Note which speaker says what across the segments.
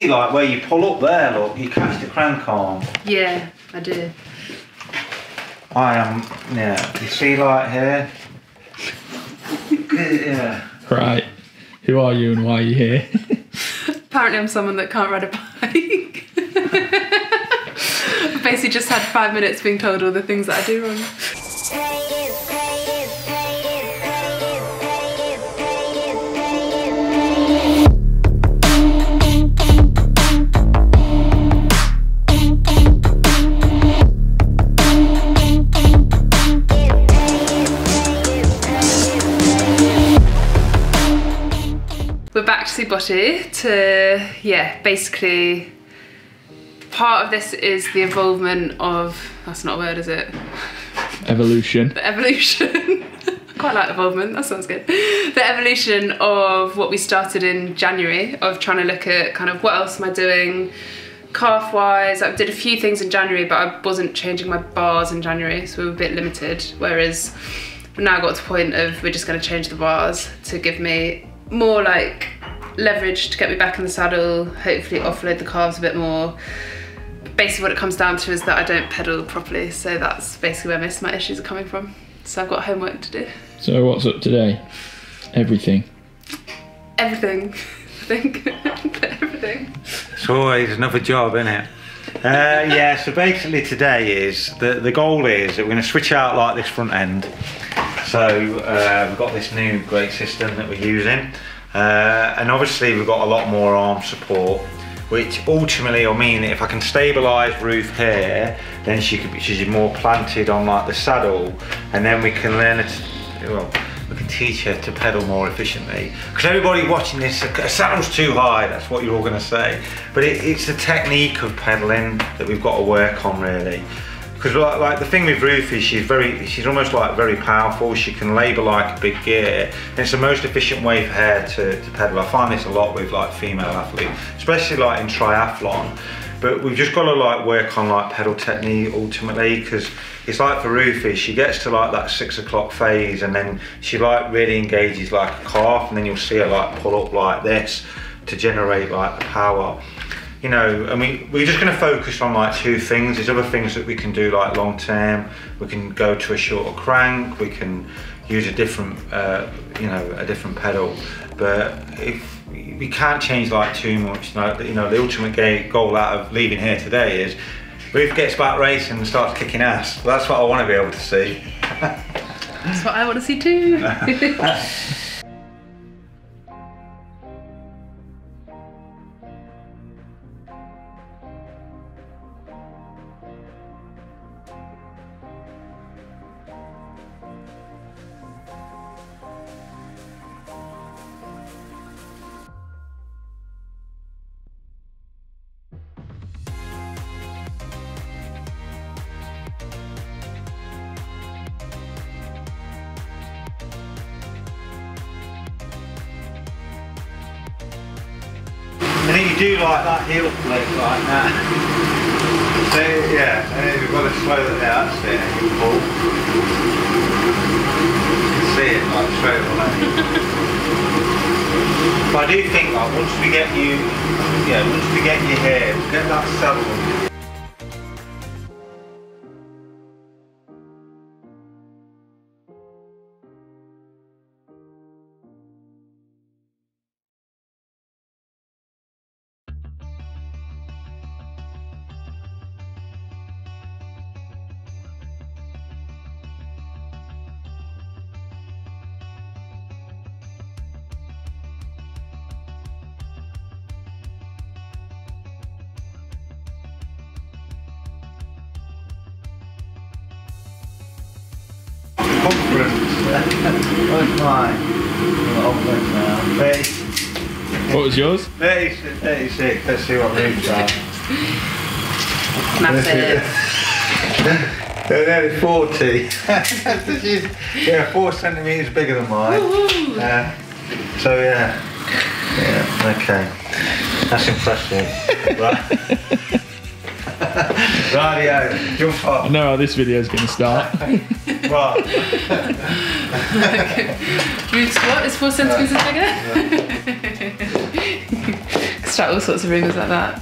Speaker 1: Like where you pull up there, look, you catch the crank arm.
Speaker 2: Yeah, I do.
Speaker 1: I am, yeah, you see like here? Yeah.
Speaker 3: Right. Who are you and why are you here?
Speaker 2: Apparently I'm someone that can't ride a bike. I've basically just had 5 minutes being told all the things that I do wrong. We're back to see Botty to, yeah, basically part of this is the involvement of, that's not a word, is it?
Speaker 3: Evolution.
Speaker 2: The evolution. I quite like involvement, that sounds good. The evolution of what we started in January, of trying to look at kind of what else am I doing calf-wise. I did a few things in January, but I wasn't changing my bars in January, so we were a bit limited, whereas we now got to the point of we're just going to change the bars to give me more like leverage to get me back in the saddle, hopefully offload the calves a bit more. Basically what it comes down to is that I don't pedal properly, so that's basically where most of my issues are coming from. So I've got homework to do.
Speaker 3: So what's up today? Everything.
Speaker 2: Everything, I think. Everything.
Speaker 1: It's always another job, isn't it? Yeah, so basically today is, the goal is that we're going to switch out like this front end. So we've got this new great system that we're using, and obviously we've got a lot more arm support, which ultimately will mean that if I can stabilise Ruth here, then she's more planted on like the saddle, and then we can learn we can teach her to pedal more efficiently. Because everybody watching this, a saddle's too high, that's what you're all going to say, but it's the technique of pedalling that we've got to work on really. Because like the thing with Ruth is she's almost like very powerful. She can labour like a big gear, and it's the most efficient way for her to pedal. I find this a lot with like female athletes, especially like in triathlon. But we've just got to like work on like pedal technique ultimately, because it's like for Ruth is she gets to like that 6 o'clock phase, and then she like really engages like a calf, and then you'll see her like pull up like this to generate like the power. You know, and we're just going to focus on like two things. There's other things that we can do like long term. We can go to a shorter crank. We can use a different, you know, a different pedal. But if we can't change like too much, you know, the ultimate goal out of leaving here today is Ruth gets back racing and starts kicking ass. That's what I want to be able to see.
Speaker 2: That's what I want to see too.
Speaker 1: And then you do like that heel flip like that. So yeah, and then you've got to slow that down, that's it, and you pull. You can see it like straight away. But I do think like once we get you here, get that saddle. Conference. What's mine? Now. 30.
Speaker 3: What was yours?
Speaker 1: 36. Let's see what Ruth's are.
Speaker 2: Massive.
Speaker 1: They're nearly 40. She's 4 centimetres bigger than mine. So yeah. Yeah, okay. That's impressive. Right. Radio, jump off.
Speaker 3: I know how this video is going to start.
Speaker 1: Right.
Speaker 2: Ruth's what is 4 centimetres bigger? start all sorts of rumours like that.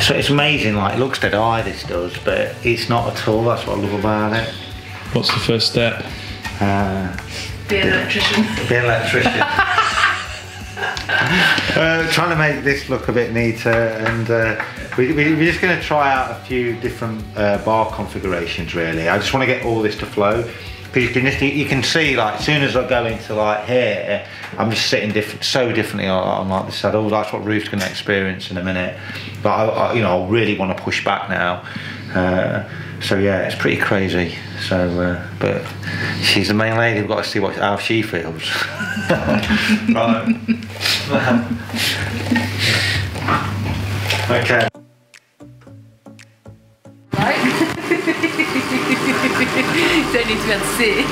Speaker 1: So it's amazing, like it looks dead eye this does, but it's not at all. That's what I love about it.
Speaker 3: What's the first step?
Speaker 2: Be an electrician.
Speaker 1: Be an electrician. Trying to make this look a bit neater, and we're just going to try out a few different bar configurations really. I just want to get all this to flow. Because you can see, like, as soon as I go into like here, I'm just sitting so differently on like the saddle. That's what Ruth's going to experience in a minute. But I I really want to push back now. So yeah, it's pretty crazy. So, but she's the main lady. We've got to see how she feels. Right. Okay.
Speaker 2: Don't need to be able to see.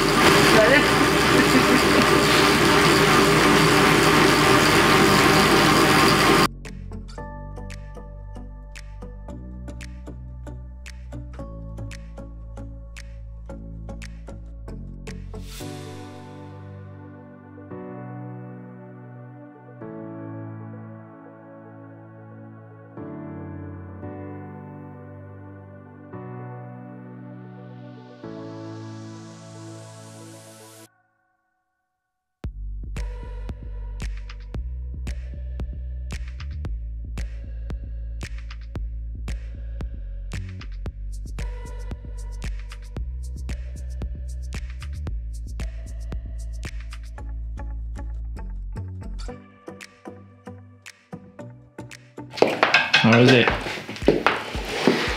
Speaker 3: How is it?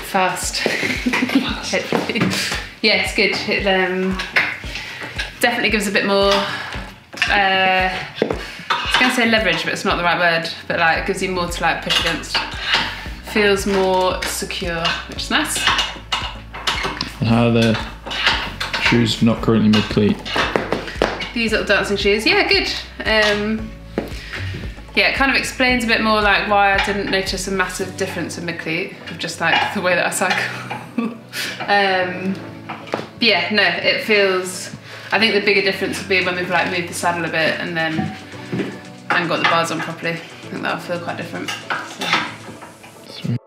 Speaker 2: Fast. Hopefully. Yeah, it's good. It definitely gives a bit more, I was going to say leverage, but it's not the right word, but like it gives you more to like push against. Feels more secure, which is nice.
Speaker 3: And how are the shoes not currently mid-cleat?
Speaker 2: These little dancing shoes, yeah, good. Yeah, it kind of explains a bit more like why I didn't notice a massive difference in mid-cleat, of just like the way that I cycle. Yeah, no, it feels, I think the bigger difference would be when we've like moved the saddle a bit and got the bars on properly. I think that'll feel quite different. So.
Speaker 3: Sweet.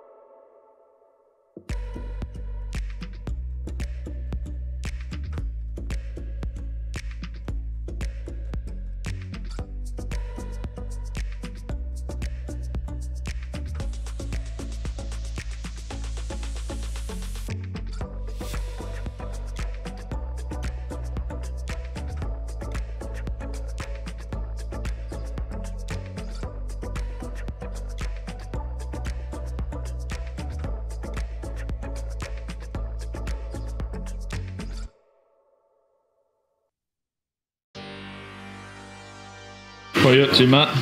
Speaker 3: What are you up to, Matt?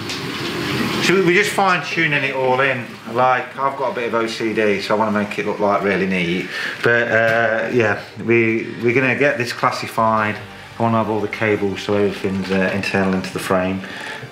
Speaker 1: So we're just fine tuning it all in. Like, I've got a bit of OCD, so I want to make it look like really neat. But yeah, we're gonna get this classified. I want to have all the cables so everything's internal into the frame,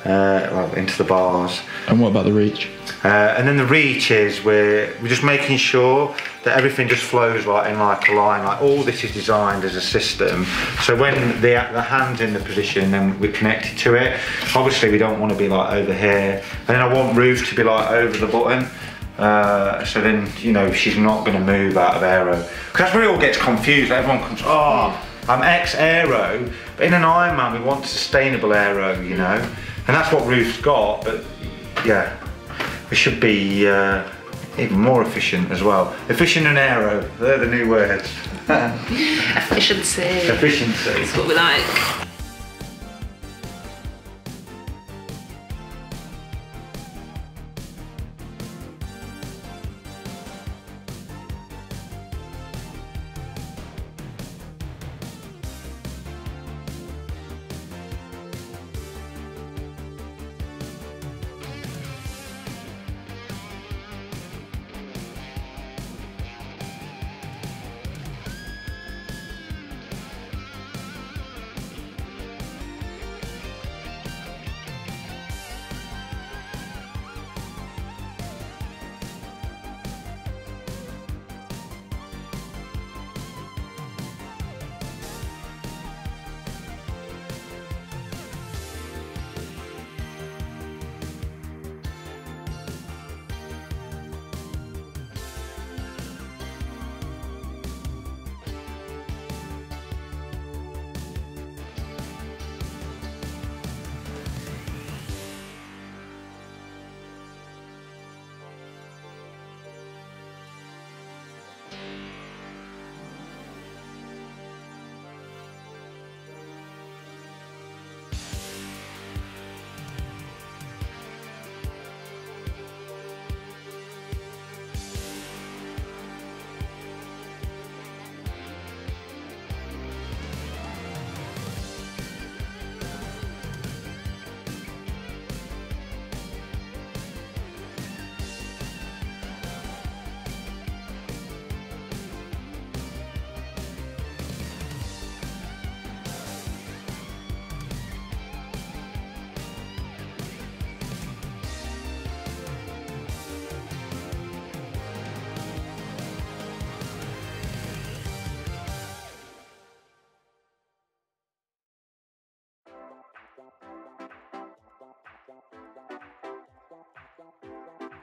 Speaker 1: well, into the bars.
Speaker 3: And what about the reach?
Speaker 1: And then the reach is we're just making sure that everything just flows like in like a line. Like all this is designed as a system. So when the hand's in the position, then we're connected to it. Obviously we don't want to be like over here. And then I want Ruth to be like over the button. So then, you know, she's not going to move out of aero. Because that's where it all gets confused. Everyone comes, oh, I'm ex-aero, but in an Ironman we want sustainable aero, you know, and that's what Ruth's got. But yeah, we should be even more efficient as well. Efficient and aero, they're the new words.
Speaker 2: Efficiency.
Speaker 1: Efficiency.
Speaker 2: That's what we like.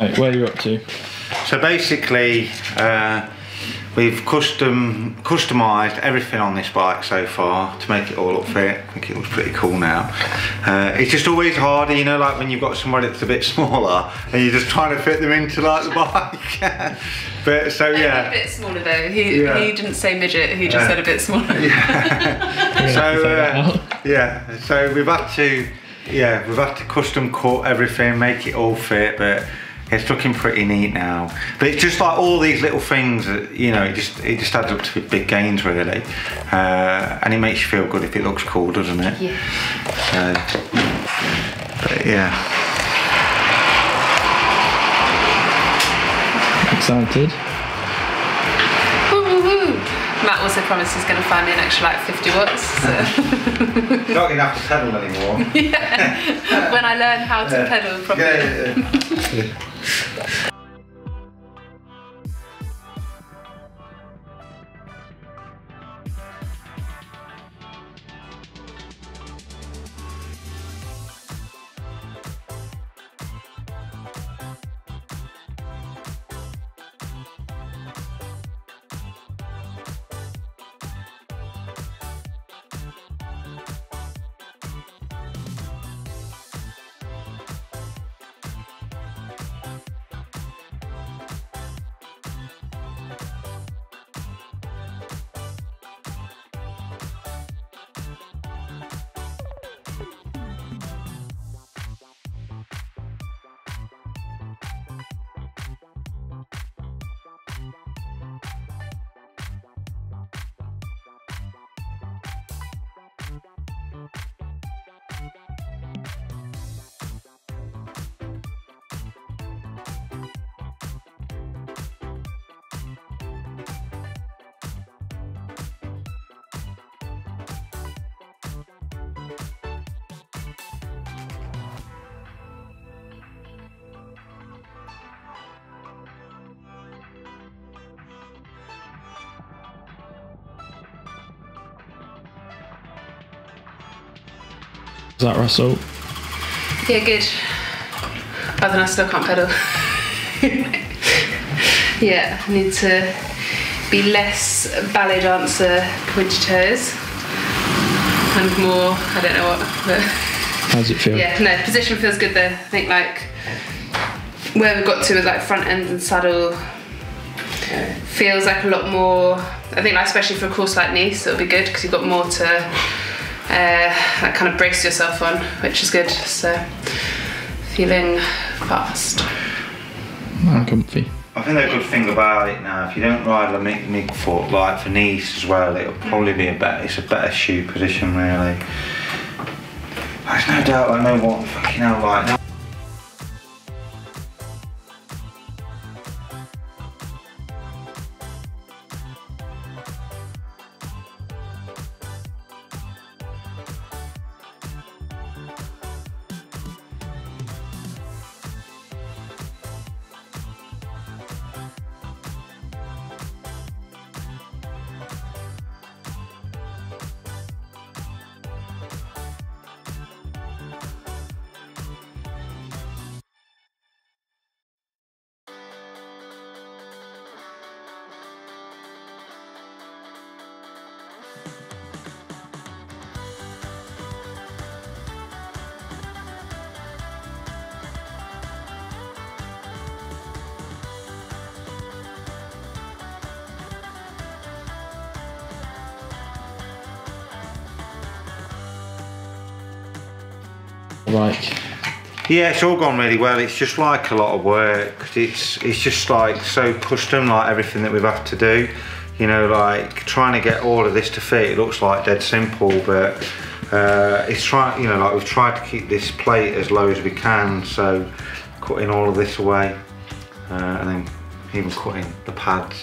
Speaker 3: Right, where are you up to?
Speaker 1: So basically, we've customised everything on this bike so far to make it all look fit. I think it looks pretty cool now. It's just always harder, you know, like when you've got somebody that's a bit smaller and you're just trying to fit them into like the bike. But so yeah.
Speaker 2: A bit smaller though. He didn't say midget. He just said a bit smaller.
Speaker 1: Yeah. So we've had to custom cut everything, make it all fit, but it's looking pretty neat now. But it's just like all these little things that, you know, it just adds up to big gains really. And it makes you feel good if it looks cool, doesn't it?
Speaker 2: Yeah.
Speaker 1: But yeah.
Speaker 3: Excited?
Speaker 2: Matt also promised he's going to find me an extra like 50 watts. So.
Speaker 1: You're not going to have to pedal anymore.
Speaker 2: Yeah, when I learn how to pedal properly.
Speaker 1: Yeah.
Speaker 3: Is that Russell?
Speaker 2: Yeah, good. Other than I still can't pedal. Yeah, I need to be less ballet dancer pointy toes and more, I don't know what, but
Speaker 3: How does it feel?
Speaker 2: yeah, no, position feels good though. I think like where we've got to with like front end and saddle feels like a lot more, I think like especially for a course like Nice it'll be good because you've got more to like kind of brace yourself on, which is good. So feeling fast.
Speaker 3: I'm comfy.
Speaker 1: I think the good thing about it now, if you don't ride a mid foot like for Nice as well, it'll probably be it's a better shoe position really. There's no doubt I know what fucking hell like now.
Speaker 3: Like,
Speaker 1: Yeah, it's all gone really well. It's just like a lot of work. It's just like so custom, like everything that we've had to do. You know, like trying to get all of this to fit. It looks like dead simple, but it's trying. You know, like we've tried to keep this plate as low as we can. So cutting all of this away, and then even cutting the pads,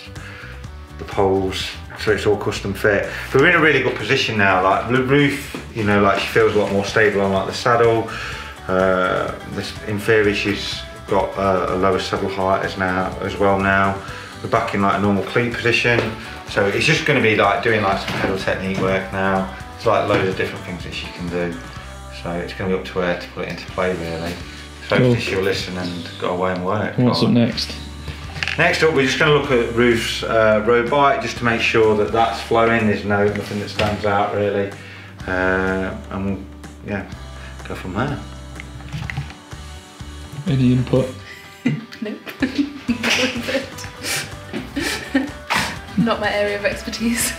Speaker 1: the poles, so it's all custom fit. But we're in a really good position now. Like Ruth, you know, like she feels a lot more stable on like the saddle. In theory, she's got a lower saddle height as well now. We're back in like a normal cleat position. So it's just going to be like doing like some pedal technique work now. It's like loads of different things that she can do. So it's going to be up to her to put it into play really. So hopefully she'll listen and go away and work.
Speaker 3: what's up next?
Speaker 1: Next up, we're just going to look at Ruth's road bike just to make sure that that's flowing. There's nothing that stands out really, and we'll go from there.
Speaker 3: Any input?
Speaker 2: Nope. Not my area of expertise.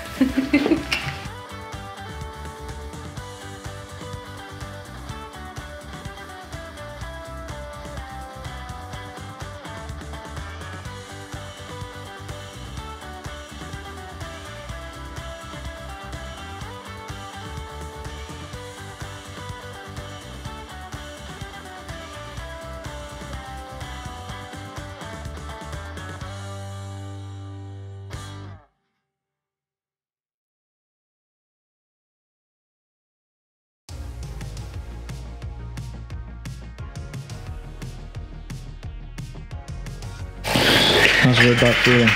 Speaker 3: How's the road bike feeling?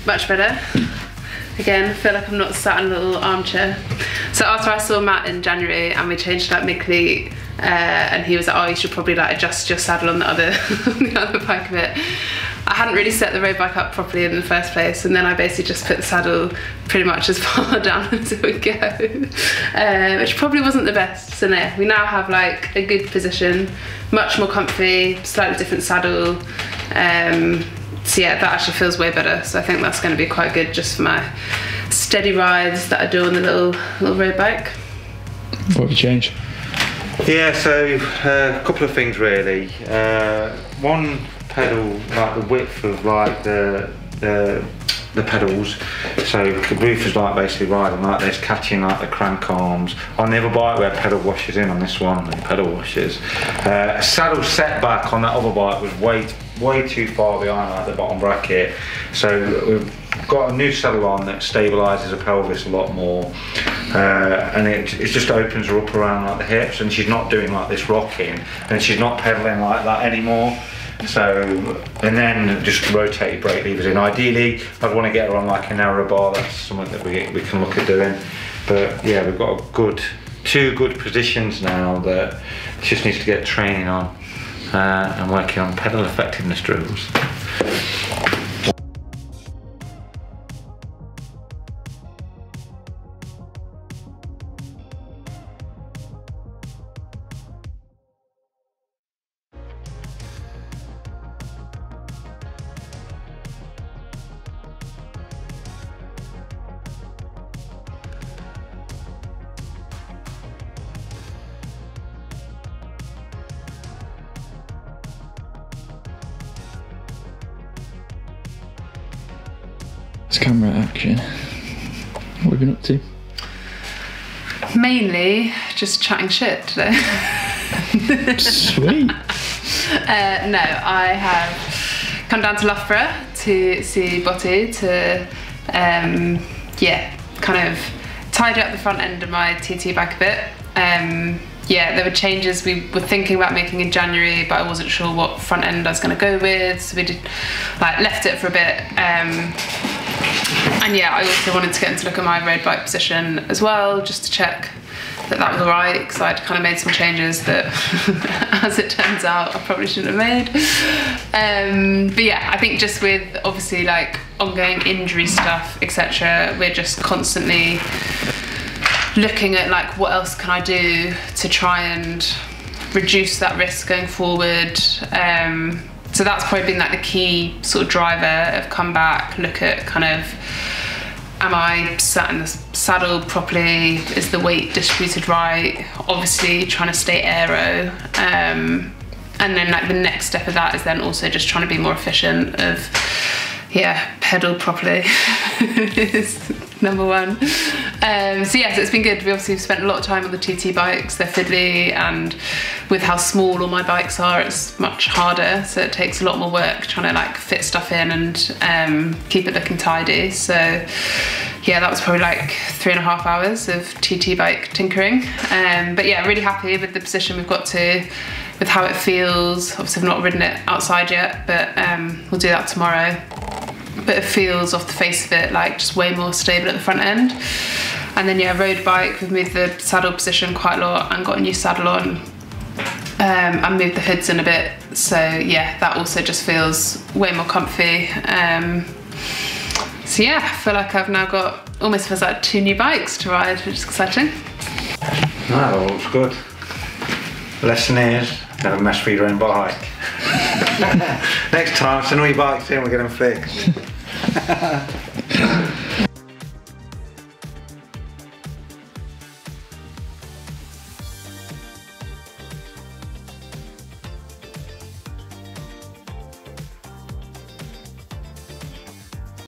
Speaker 2: Much better. Again, I feel like I'm not sat in a little armchair. So after I saw Matt in January and we changed like mid-cleat, and he was like, oh, you should probably like adjust your saddle on the other bike a bit. I hadn't really set the road bike up properly in the first place, and then I basically just put the saddle pretty much as far down as it would go, which probably wasn't the best. So no, we now have like a good position, much more comfy, slightly different saddle. So yeah, that actually feels way better. So I think that's going to be quite good just for my steady rides that I do on the little road bike.
Speaker 3: What have you changed?
Speaker 1: Yeah, so a couple of things really. One, pedal, like the width of like the pedals. So Ruth is like basically riding like this, catching like the crank arms. On the other bike we had pedal washers in, on this one the pedal washers. A saddle setback on that other bike was way too far behind like the bottom bracket. So we've got a new saddle on that stabilises the pelvis a lot more. And it just opens her up around like the hips, and she's not doing like this rocking, and she's not pedaling like that anymore. So, and then just rotate your brake levers in. Ideally, I'd want to get her on like a narrow bar. That's something that we can look at doing. But yeah, we've got two good positions now that she just needs to get training on and working on pedal effectiveness drills.
Speaker 3: It's camera action. What have you been up to?
Speaker 2: Mainly just chatting shit today.
Speaker 3: Sweet.
Speaker 2: No, I have come down to Loughborough to see Botty to, yeah, kind of tidy up the front end of my TT bike a bit. Yeah, there were changes we were thinking about making in January, but I wasn't sure what front end I was going to go with, so we left it for a bit. And yeah, I also wanted to get into look at my road bike position as well, just to check that that was all right, because I'd kind of made some changes that, as it turns out, I probably shouldn't have made. But yeah, I think just with obviously like ongoing injury stuff, etc., we're just constantly looking at like what else can I do to try and reduce that risk going forward. So that's probably been like the key sort of driver of come back, look at kind of, am I sat in the saddle properly? Is the weight distributed right? Obviously trying to stay aero. And then like the next step of that is then also just trying to be more efficient of, yeah, pedal properly is number one. So yeah, so it's been good. We obviously spent a lot of time on the TT bikes, they're fiddly, and with how small all my bikes are, it's much harder, so it takes a lot more work trying to like fit stuff in and keep it looking tidy. So yeah, that was probably like 3.5 hours of TT bike tinkering. But yeah, really happy with the position we've got to, with how it feels. Obviously I've not ridden it outside yet, but we'll do that tomorrow. But it feels off the face of it like just way more stable at the front end. And then yeah, road bike, we've moved the saddle position quite a lot and got a new saddle on. And moved the hoods in a bit. So yeah, that also just feels way more comfy. So yeah, I feel like I've now got, almost feels like 2 new bikes to ride, which is exciting.
Speaker 1: That all looks good. Lesson is, never mess with your own bike. Next time, send all your bikes in, we'll get them fixed.